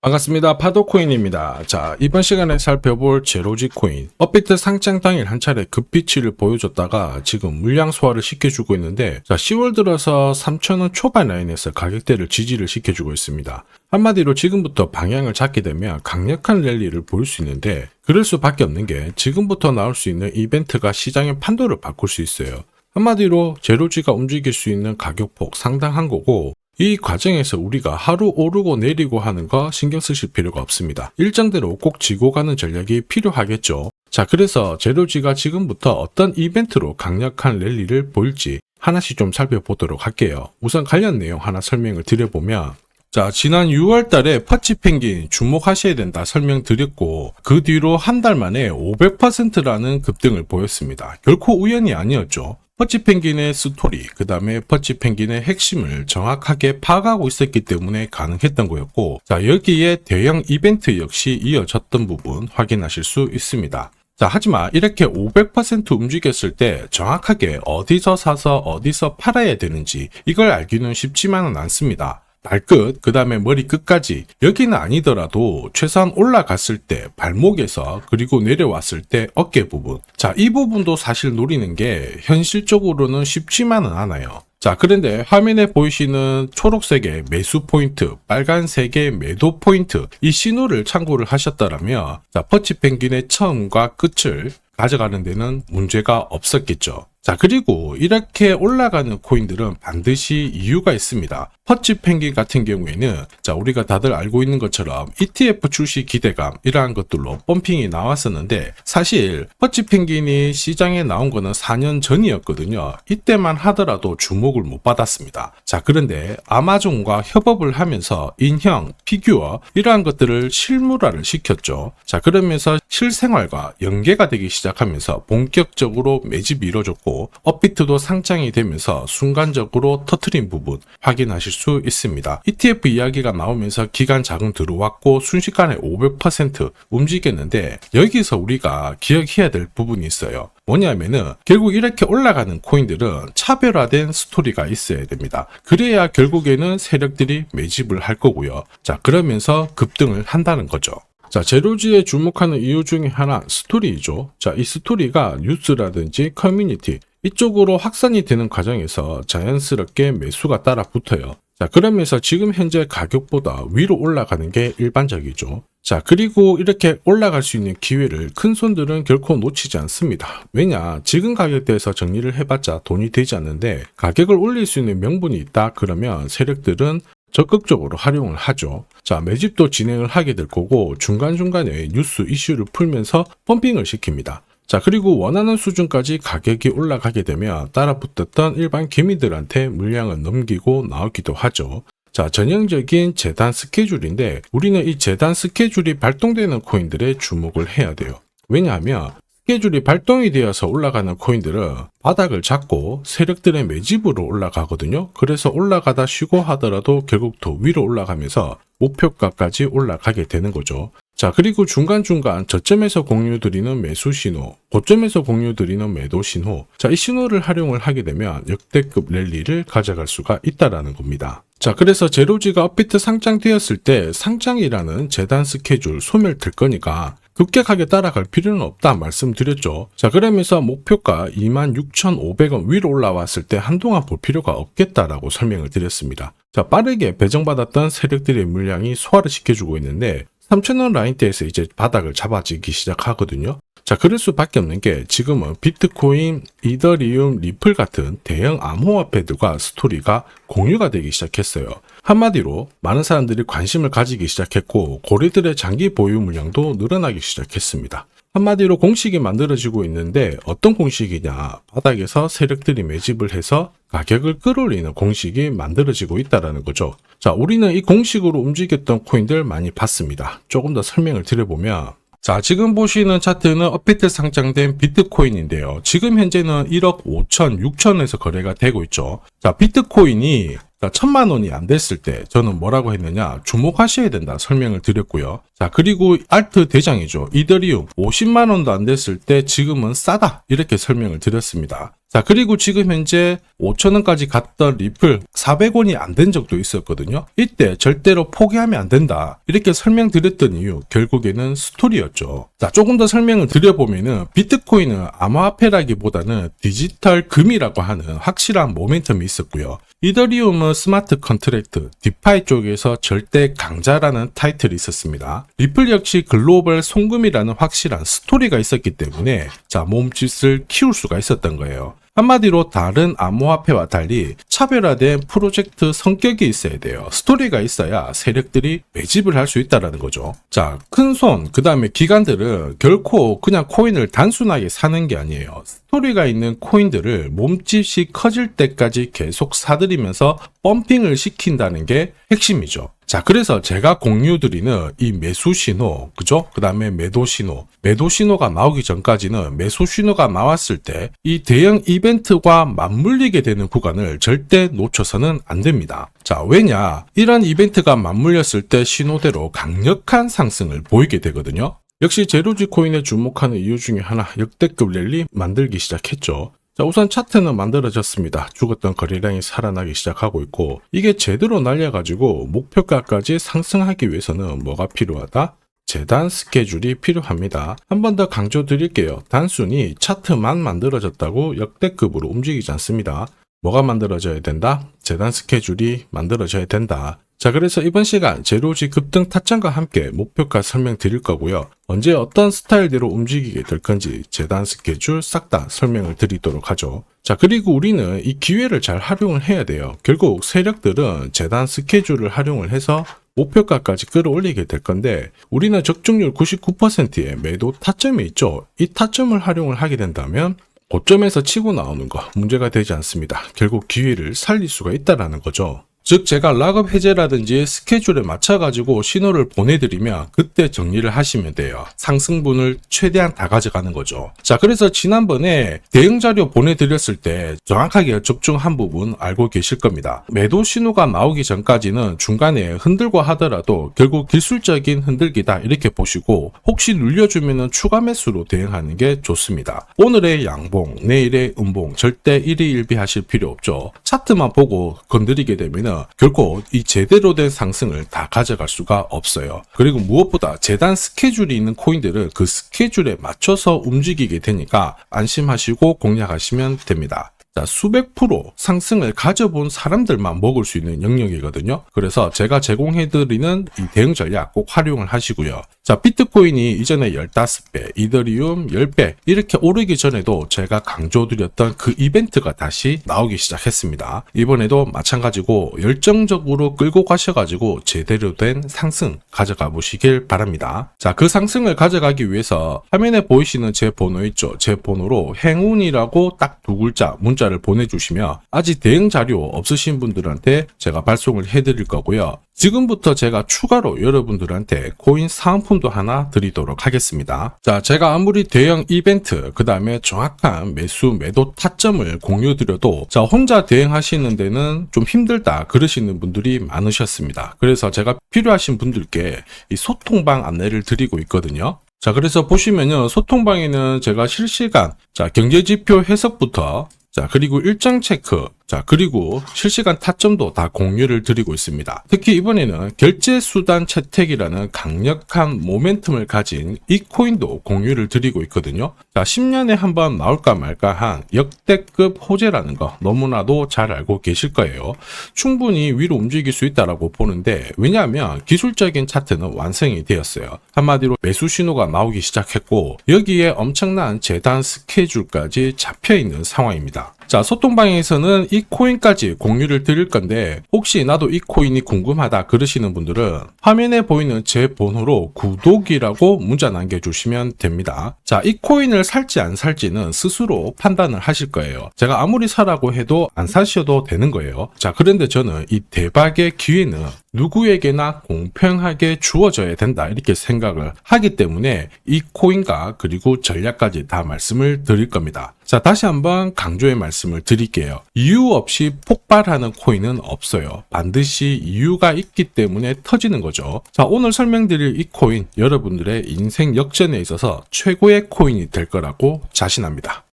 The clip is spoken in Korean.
반갑습니다. 파도코인입니다. 자, 이번 시간에 살펴볼 제로지 코인. 업비트 상장 당일 한 차례 급비치를 보여줬다가 지금 물량 소화를 시켜주고 있는데, 자, 10월 들어서 3,000원 초반 라인에서 가격대를 지지를 시켜주고 있습니다. 한마디로 지금부터 방향을 잡게 되면 강력한 랠리를 보일 수 있는데, 그럴 수밖에 없는 게 지금부터 나올 수 있는 이벤트가 시장의 판도를 바꿀 수 있어요. 한마디로 제로지가 움직일 수 있는 가격폭 상당한 거고, 이 과정에서 우리가 하루 오르고 내리고 하는 거 신경 쓰실 필요가 없습니다. 일정대로 꼭 지고 가는 전략이 필요하겠죠. 자, 그래서 제로지가 지금부터 어떤 이벤트로 강력한 랠리를 보일지 하나씩 좀 살펴보도록 할게요. 우선 관련 내용 하나 설명을 드려보면, 자, 지난 6월 달에 퍼치 펭귄 주목하셔야 된다 설명드렸고, 그 뒤로 한 달 만에 500%라는 급등을 보였습니다. 결코 우연이 아니었죠. 퍼치 펭귄의 스토리, 그 다음에 퍼치 펭귄의 핵심을 정확하게 파악하고 있었기 때문에 가능했던 거였고, 자, 여기에 대형 이벤트 역시 이어졌던 부분 확인하실 수 있습니다. 자, 하지만 이렇게 500% 움직였을 때 정확하게 어디서 사서 어디서 팔아야 되는지 이걸 알기는 쉽지만은 않습니다. 발끝, 그 다음에 머리 끝까지, 여기는 아니더라도 최소한 올라갔을 때 발목에서, 그리고 내려왔을 때 어깨 부분, 자, 이 부분도 사실 노리는 게 현실적으로는 쉽지만은 않아요. 자, 그런데 화면에 보이시는 초록색의 매수 포인트, 빨간색의 매도 포인트, 이 신호를 참고를 하셨다면, 자, 퍼치 펭귄의 처음과 끝을 가져가는 데는 문제가 없었겠죠. 자, 그리고 이렇게 올라가는 코인들은 반드시 이유가 있습니다. 퍼치 펭귄 같은 경우에는, 자, 우리가 다들 알고 있는 것처럼 ETF 출시 기대감, 이러한 것들로 펌핑이 나왔었는데, 사실 퍼치 펭귄이 시장에 나온 거는 4년 전이었거든요. 이때만 하더라도 주목을 못 받았습니다. 자, 그런데 아마존과 협업을 하면서 인형, 피규어, 이러한 것들을 실물화를 시켰죠. 자, 그러면서 실생활과 연계가 되기 시작하면서 본격적으로 매집이 이루어졌고, 업비트도 상장이 되면서 순간적으로 터트린 부분 확인하실 수 있습니다. ETF 이야기가 나오면서 기간 자금 들어왔고 순식간에 500% 움직였는데, 여기서 우리가 기억해야 될 부분이 있어요. 뭐냐면은 결국 이렇게 올라가는 코인들은 차별화된 스토리가 있어야 됩니다. 그래야 결국에는 세력들이 매집을 할 거고요. 자, 그러면서 급등을 한다는 거죠. 자, 제로지에 주목하는 이유 중에 하나 스토리이죠. 자, 이 스토리가 뉴스라든지 커뮤니티 이쪽으로 확산이 되는 과정에서 자연스럽게 매수가 따라 붙어요. 자, 그러면서 지금 현재 가격보다 위로 올라가는 게 일반적이죠. 자, 그리고 이렇게 올라갈 수 있는 기회를 큰 손들은 결코 놓치지 않습니다. 왜냐, 지금 가격대에서 정리를 해봤자 돈이 되지 않는데 가격을 올릴 수 있는 명분이 있다 그러면 세력들은 적극적으로 활용을 하죠. 자, 매집도 진행을 하게 될 거고 중간중간에 뉴스 이슈를 풀면서 펌핑을 시킵니다. 자, 그리고 원하는 수준까지 가격이 올라가게 되면 따라붙었던 일반 개미들한테 물량을 넘기고 나오기도 하죠. 자, 전형적인 재단 스케줄인데 우리는 이 재단 스케줄이 발동되는 코인들에 주목을 해야 돼요. 왜냐하면 스케줄이 발동이 되어서 올라가는 코인들은 바닥을 잡고 세력들의 매집으로 올라가거든요. 그래서 올라가다 쉬고 하더라도 결국 더 위로 올라가면서 목표가까지 올라가게 되는 거죠. 자, 그리고 중간중간 저점에서 공유드리는 매수 신호, 고점에서 공유드리는 매도 신호, 자, 이 신호를 활용을 하게 되면 역대급 랠리를 가져갈 수가 있다라는 겁니다. 자, 그래서 제로지가 업비트 상장되었을 때 상장이라는 재단 스케줄 소멸될 거니까 급격하게 따라갈 필요는 없다 말씀드렸죠. 자, 그러면서 목표가 26,500원 위로 올라왔을 때 한동안 볼 필요가 없겠다라고 설명을 드렸습니다. 자, 빠르게 배정받았던 세력들의 물량이 소화를 시켜주고 있는데 3,000원 라인대에서 이제 바닥을 잡아지기 시작하거든요. 자, 그럴 수밖에 없는 게 지금은 비트코인, 이더리움, 리플 같은 대형 암호화폐들과 스토리가 공유가 되기 시작했어요. 한마디로 많은 사람들이 관심을 가지기 시작했고 고래들의 장기 보유 물량도 늘어나기 시작했습니다. 한마디로 공식이 만들어지고 있는데 어떤 공식이냐, 바닥에서 세력들이 매집을 해서 가격을 끌어올리는 공식이 만들어지고 있다는 거죠. 자, 우리는 이 공식으로 움직였던 코인들 많이 봤습니다. 조금 더 설명을 드려보면, 자, 지금 보시는 차트는 업비트 상장된 비트코인인데요. 지금 현재는 1억 5천, 6천에서 거래가 되고 있죠. 자, 비트코인이 1,000만 원이 안 됐을 때 저는 뭐라고 했느냐, 주목하셔야 된다 설명을 드렸고요. 자, 그리고 알트 대장이죠. 이더리움 50만 원도 안 됐을 때 지금은 싸다 이렇게 설명을 드렸습니다. 자, 그리고 지금 현재 5,000원까지 갔던 리플 400원이 안 된 적도 있었거든요. 이때 절대로 포기하면 안 된다. 이렇게 설명드렸던 이유, 결국에는 스토리였죠. 자, 조금 더 설명을 드려보면은 비트코인은 암호화폐라기보다는 디지털 금이라고 하는 확실한 모멘텀이 있었고요. 이더리움은 스마트 컨트랙트, 디파이 쪽에서 절대 강자라는 타이틀이 있었습니다. 리플 역시 글로벌 송금이라는 확실한 스토리가 있었기 때문에 자, 몸짓을 키울 수가 있었던 거예요. 한마디로 다른 암호화폐와 달리 차별화된 프로젝트 성격이 있어야 돼요. 스토리가 있어야 세력들이 매집을 할 수 있다는 거죠. 자, 큰손, 그 다음에 기관들은 결코 그냥 코인을 단순하게 사는 게 아니에요. 스토리가 있는 코인들을 몸집이 커질 때까지 계속 사들이면서 펌핑을 시킨다는 게 핵심이죠. 자, 그래서 제가 공유드리는 이 매수 신호, 그죠? 그 다음에 매도 신호. 매도 신호가 나오기 전까지는 매수 신호가 나왔을 때 이 대형 이벤트와 맞물리게 되는 구간을 절대 놓쳐서는 안 됩니다. 자, 왜냐? 이런 이벤트가 맞물렸을 때 신호대로 강력한 상승을 보이게 되거든요. 역시 제로지 코인에 주목하는 이유 중에 하나, 역대급 랠리 만들기 시작했죠. 자, 우선 차트는 만들어졌습니다. 죽었던 거래량이 살아나기 시작하고 있고, 이게 제대로 날려가지고 목표가까지 상승하기 위해서는 뭐가 필요하다? 재단 스케줄이 필요합니다. 한 번 더 강조드릴게요. 단순히 차트만 만들어졌다고 역대급으로 움직이지 않습니다. 뭐가 만들어져야 된다? 재단 스케줄이 만들어져야 된다. 자, 그래서 이번 시간 제로지 급등 타점과 함께 목표가 설명드릴 거고요. 언제 어떤 스타일대로 움직이게 될 건지 재단 스케줄 싹 다 설명을 드리도록 하죠. 자, 그리고 우리는 이 기회를 잘 활용을 해야 돼요. 결국 세력들은 재단 스케줄을 활용을 해서 목표가까지 끌어올리게 될 건데, 우리는 적중률 99%의 매도 타점이 있죠. 이 타점을 활용을 하게 된다면 고점에서 치고 나오는 거 문제가 되지 않습니다. 결국 기회를 살릴 수가 있다는 거죠. 즉, 제가 락업 해제라든지 스케줄에 맞춰가지고 신호를 보내드리면 그때 정리를 하시면 돼요. 상승분을 최대한 다 가져가는 거죠. 자, 그래서 지난번에 대응 자료 보내드렸을 때 정확하게 적중한 부분 알고 계실 겁니다. 매도 신호가 나오기 전까지는 중간에 흔들고 하더라도 결국 기술적인 흔들기다 이렇게 보시고, 혹시 눌려주면 추가 매수로 대응하는 게 좋습니다. 오늘의 양봉, 내일의 음봉 절대 일희일비하실 필요 없죠. 차트만 보고 건드리게 되면 결코 이 제대로 된 상승을 다 가져갈 수가 없어요. 그리고 무엇보다 재단 스케줄이 있는 코인들은 그 스케줄에 맞춰서 움직이게 되니까 안심하시고 공략하시면 됩니다. 자, 수백 프로 상승을 가져본 사람들만 먹을 수 있는 영역이거든요. 그래서 제가 제공해드리는 이 대응 전략 꼭 활용을 하시고요. 자, 비트코인이 이전에 15배, 이더리움 10배 이렇게 오르기 전에도 제가 강조드렸던 그 이벤트가 다시 나오기 시작했습니다. 이번에도 마찬가지고 열정적으로 끌고 가셔가지고 제대로 된 상승 가져가 보시길 바랍니다. 자, 그 상승을 가져가기 위해서 화면에 보이시는 제 번호 있죠? 제 번호로 행운이라고 딱 두 글자 문자를 보내주시면 아직 대응 자료 없으신 분들한테 제가 발송을 해드릴 거고요. 지금부터 제가 추가로 여러분들한테 코인 사은품도 하나 드리도록 하겠습니다. 자, 제가 아무리 대형 이벤트, 그 다음에 정확한 매수, 매도 타점을 공유드려도 자, 혼자 대응하시는 데는 좀 힘들다 그러시는 분들이 많으셨습니다. 그래서 제가 필요하신 분들께 이 소통방 안내를 드리고 있거든요. 자, 그래서 보시면요, 소통방에는 제가 실시간 경제지표 해석부터 그리고 일정 체크, 그리고 실시간 타점도 다 공유를 드리고 있습니다. 특히 이번에는 결제수단 채택이라는 강력한 모멘텀을 가진 이 코인도 공유를 드리고 있거든요. 10년에 한 번 나올까 말까 한 역대급 호재라는 거 너무나도 잘 알고 계실 거예요. 충분히 위로 움직일 수 있다고 보는데, 왜냐하면 기술적인 차트는 완성이 되었어요. 한마디로 매수 신호가 나오기 시작했고, 여기에 엄청난 재단 스케줄까지 잡혀있는 상황입니다. 자, 소통방에서는 이 코인까지 공유를 드릴 건데, 혹시 나도 이 코인이 궁금하다 그러시는 분들은 화면에 보이는 제 번호로 구독이라고 문자 남겨주시면 됩니다. 자, 이 코인을 살지 안 살지는 스스로 판단을 하실 거예요. 제가 아무리 사라고 해도 안 사셔도 되는 거예요. 자, 그런데 저는 이 대박의 기회는 누구에게나 공평하게 주어져야 된다 이렇게 생각을 하기 때문에 이 코인과 그리고 전략까지 다 말씀을 드릴 겁니다. 자, 다시 한번 강조의 말씀을 드릴게요. 이유 없이 폭발하는 코인은 없어요. 반드시 이유가 있기 때문에 터지는 거죠. 자, 오늘 설명드릴 이 코인 여러분들의 인생 역전에 있어서 최고의 코인이 될 거라고 자신합니다.